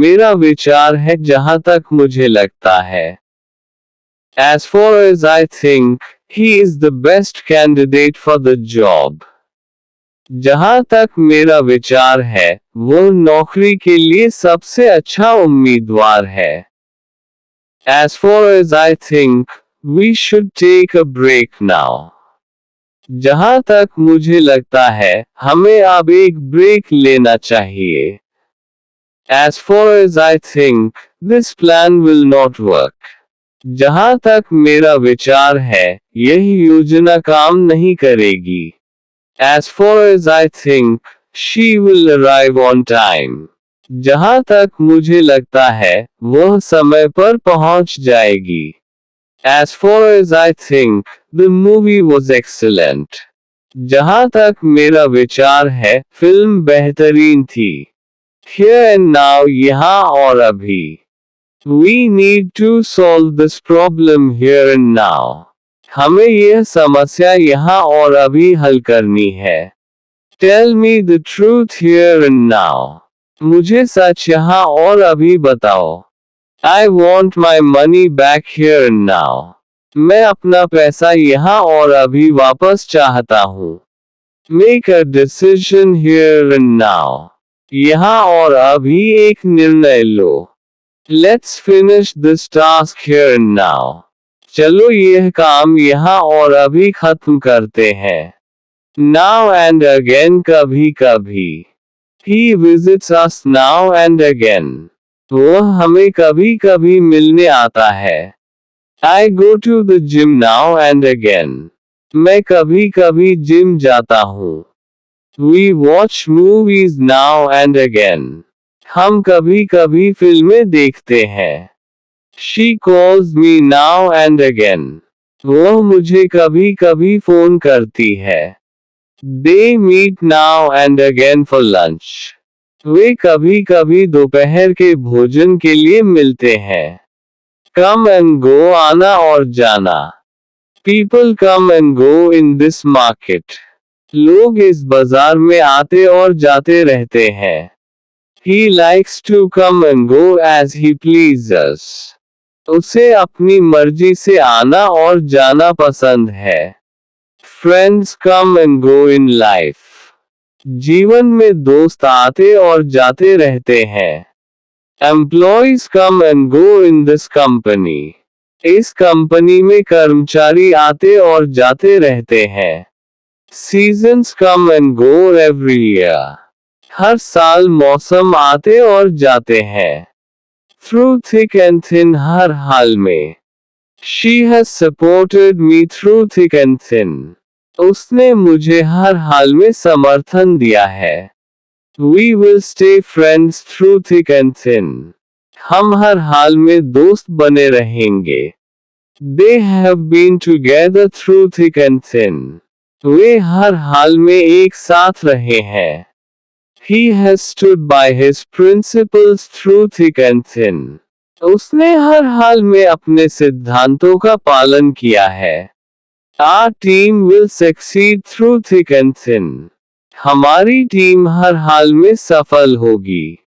मेरा विचार है जहां तक मुझे लगता है। As far as I think, he is the best candidate for the job. जहां तक मेरा विचार है, वो नौकरी के लिए सबसे अच्छा उम्मीदवार है। As far as I think, we should take a break now. जहां तक मुझे लगता है, हमें अब एक ब्रेक लेना चाहिए। As far as I think, this plan will not work. जहां तक मेरा विचार है, यह योजना काम नहीं करेगी। As far as I think, she will arrive on time. जहां तक मुझे लगता है, वह समय पर पहुंच जाएगी। As far as I think, the movie was excellent. जहां तक मेरा विचार है, फिल्म बेहतरीन थी। Here and now, यहाँ और अभी। We need to solve this problem here and now. हमें यह समस्या यहाँ और अभी हल करनी है। Tell me the truth here and now. मुझे सच यहाँ और अभी बताओ। I want my money back here and now. मैं अपना पैसा यहाँ और अभी वापस चाहता हूँ। Make a decision here and now. यहाँ और अभी एक निर्णय लो। Let's finish this task here and now. चलो यह काम यहाँ और अभी खत्म करते हैं। Now and again, कभी कभी। He visits us now and again. वह हमें कभी कभी मिलने आता है। I go to the gym now and again. मैं कभी कभी जिम जाता हूँ। We watch movies now and again. हम कभी कभी फिल्में देखते हैं। She calls me now and again. वह मुझे कभी कभी फोन करती है। They meet now and again for lunch. वे कभी कभी दोपहर के भोजन के लिए मिलते हैं। Come and go, आना और जाना। People come and go in this market. लोग इस बाजार में आते और जाते रहते हैं। He likes to come and go as he pleases. उसे अपनी मर्जी से आना और जाना पसंद है। Friends come and go in life. जीवन में दोस्त आते और जाते रहते हैं। Employees come and go in this company. इस कंपनी में कर्मचारी आते और जाते रहते हैं। Seasons come and go every year. हर साल मौसम आते और जाते हैं। Through thick and thin, हर हाल में। She has supported me through thick and thin. उसने मुझे हर हाल में समर्थन दिया है। We will stay friends through thick and thin. हम हर हाल में दोस्त बने रहेंगे। They have been together through thick and thin. वे हर हाल में एक साथ रहे हैं। He has stood by his principles through thick and thin. उसने हर हाल में अपने सिद्धांतों का पालन किया है। Our team will succeed through thick and thin. हमारी टीम हर हाल में सफल होगी।